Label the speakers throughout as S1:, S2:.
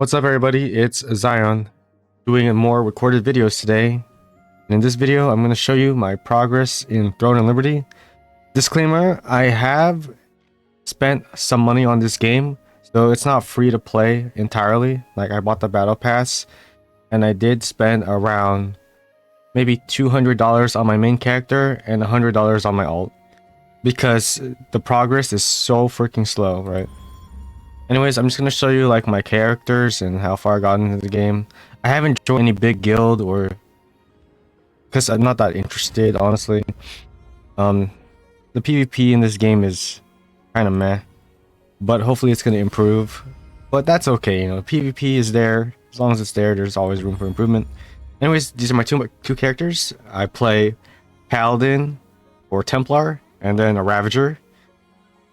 S1: What's up everybody, it's Zion doing more recorded videos today. And in this video I'm going to show you my progress in Throne and Liberty. Disclaimer, I have spent some money on this game, so it's not free to play entirely. Like, I bought the battle pass and I did spend around maybe $200 on my main character and $100 on my alt, because the progress is so freaking slow, right? Anyways, I'm just going to show you like my characters and how far I got into the game. I haven't joined any big guild, or because I'm not that interested, honestly. The PvP in this game is kind of meh, but hopefully it's going to improve. But that's okay, you know, PvP is there. As long as it's there, there's always room for improvement. Anyways, these are my two characters. I play Paladin or Templar, and then a Ravager.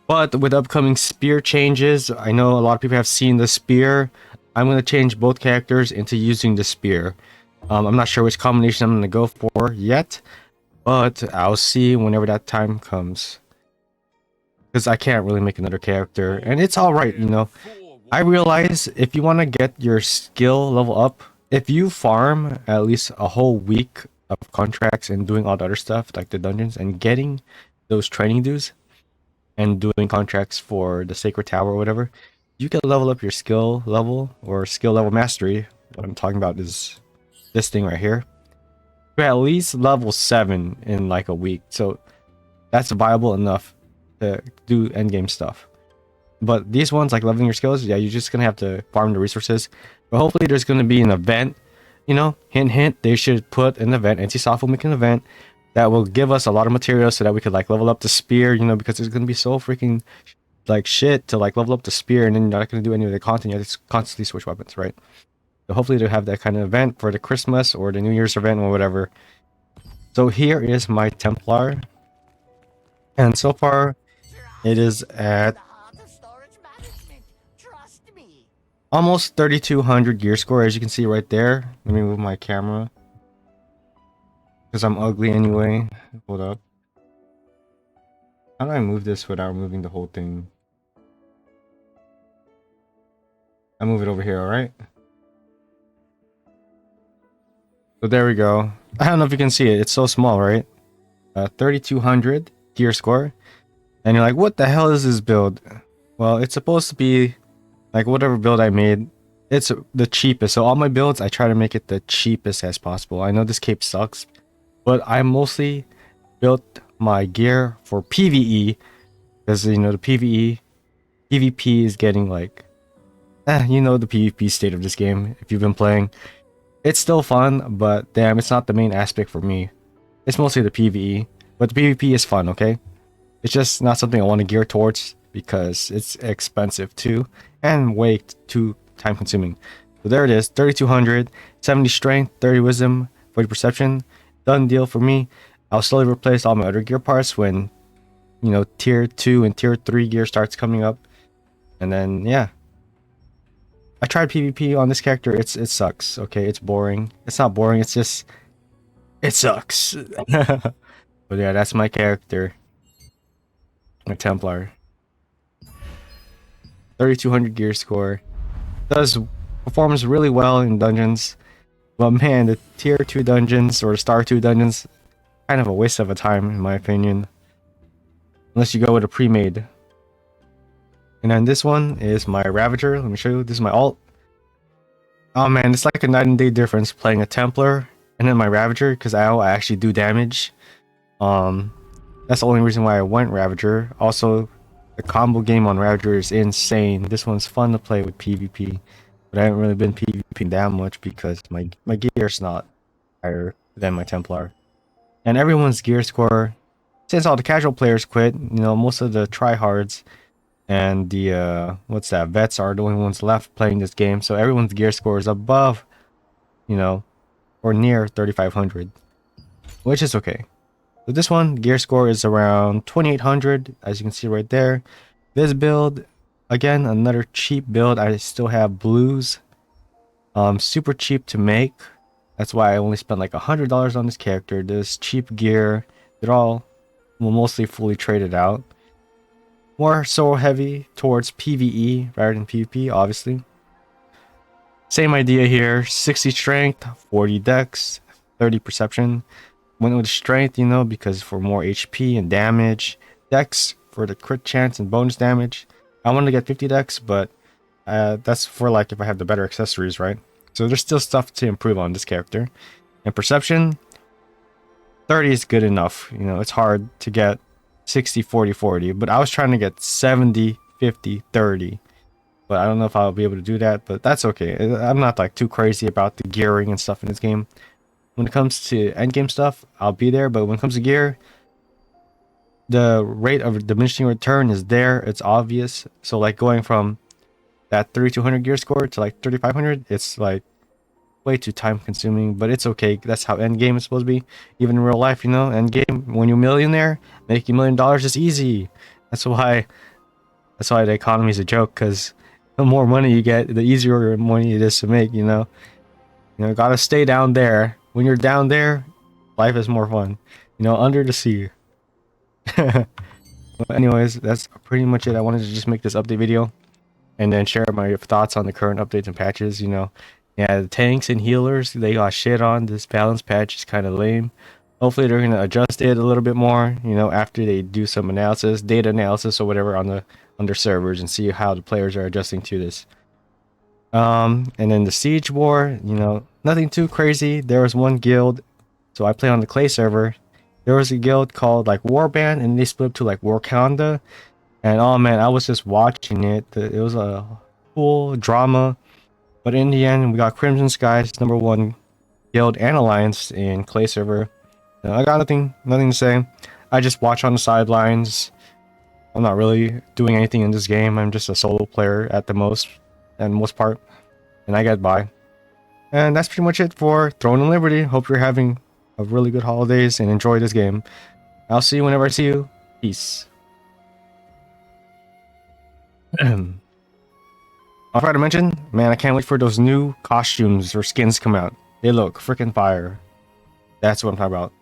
S1: But with upcoming spear changes, I know a lot of people have seen the spear. I'm going to change both characters into using the spear. I'm not sure which combination I'm going to go for yet, but I'll see whenever that time comes. Because I can't really make another character, and it's alright, you know. I realize if you want to get your skill level up, if you farm at least a whole week of contracts and doing all the other stuff, like the dungeons, and getting those training dues, and doing contracts for the Sacred Tower or whatever, you can level up your skill level or skill level mastery. What I'm talking about is this thing right here. You're at least level 7 in like a week. So that's viable enough to do endgame stuff. But these ones, like leveling your skills, yeah, you're just going to have to farm the resources. But hopefully there's going to be an event, you know, hint, hint, they should put an event. NCSoft will make an event that will give us a lot of material so that we could like level up the spear, you know, because it's going to be so freaking like shit to like level up the spear, and then you're not going to do any of the content. You have to constantly switch weapons, right? So hopefully they'll have that kind of event for the Christmas or the New Year's event or whatever. So here is my Templar, and so far it is at almost 3200 gear score, as you can see right there. Let me move my camera because I'm ugly anyway. Hold up. How do I move this without moving the whole thing? I move it over here, alright? So there we go. I don't know if you can see it. It's so small, right? 3200 gear score. And you're like, what the hell is this build? Well, it's supposed to be like whatever build I made. It's the cheapest. So all my builds, I try to make it the cheapest as possible. I know this cape sucks, but I mostly built my gear for PvE, because, you know, the PvP is getting like, you know, the PvP state of this game. If you've been playing, it's still fun, but damn, it's not the main aspect for me. It's mostly the PvE, but the PvP is fun, okay? It's just not something I want to gear towards because it's expensive too, and way too time consuming. So there it is, 3200, 70 strength, 30 wisdom, 40 perception. Done deal for me. I'll slowly replace all my other gear parts when, you know, tier 2 and tier 3 gear starts coming up. And then, yeah. I tried PvP on this character. It sucks, okay? It's boring. It's not boring, it's just, it sucks. But yeah, that's my character. My Templar. 3200 gear score. Performs really well in dungeons. But man, the tier 2 dungeons or star 2 dungeons, kind of a waste of a time in my opinion. Unless you go with a pre-made. And then this one is my Ravager. Let me show you. This is my alt. Oh man, it's like a night and day difference playing a Templar and then my Ravager, because I actually do damage. That's the only reason why I went Ravager. Also, the combo game on Ravager is insane. This one's fun to play with PvP. But I haven't really been PvPing that much because my gear's not higher than my Templar. And everyone's gear score, since all the casual players quit, you know, most of the tryhards and the what's that, vets are the only ones left playing this game. So everyone's gear score is above, you know, or near 3500, which is okay. So this one, gear score is around 2800, as you can see right there. This build, again, another cheap build. I still have blues. Super cheap to make. That's why I only spent like $100 on this character. This cheap gear, they're all mostly fully traded out. More so heavy towards PvE rather than PvP, obviously. Same idea here. 60 strength, 40 dex, 30 perception. Went with strength, you know, because for more HP and damage. Dex for the crit chance and bonus damage. I wanted to get 50 dex, but that's for like if I have the better accessories, right? So there's still stuff to improve on this character. And perception, 30 is good enough. You know, it's hard to get 60, 40, 40, but I was trying to get 70, 50, 30. But I don't know if I'll be able to do that, but that's okay. I'm not like too crazy about the gearing and stuff in this game. When it comes to endgame stuff, I'll be there, but when it comes to gear, the rate of diminishing return is there. It's obvious. So like going from that 3200 gear score to like 3500, it's like way too time consuming, but it's okay. That's how endgame is supposed to be. Even in real life, you know, endgame, when you're a millionaire, making $1 million is easy. That's why the economy is a joke, because the more money you get, the easier money it is to make, you know. You know, gotta stay down there. When you're down there, life is more fun. You know, under the sea. Well, anyways, that's pretty much it. I wanted to just make this update video and then share my thoughts on the current updates and patches, you know. Yeah, the tanks and healers, they got shit on. This balance patch is kind of lame. Hopefully they're going to adjust it a little bit more, you know, after they do some analysis, data analysis or whatever on their servers, and see how the players are adjusting to this. And then the siege war, you know, nothing too crazy. There was one guild, so I play on the clay server. There was a guild called like Warband, and they split up to like Warkanda. And oh man, I was just watching it. It was a cool drama. But in the end, we got Crimson Skies, #1 guild and alliance in clay server. I got nothing to say. I just watch on the sidelines. I'm not really doing anything in this game. I'm just a solo player at the most part, and I get by. And that's pretty much it for Throne and Liberty. Hope you're having a really good holidays and enjoy this game. I'll see you whenever I see you. Peace. I'll try to mention, man, I can't wait for those new costumes or skins to come out. They look freaking fire. That's what I'm talking about.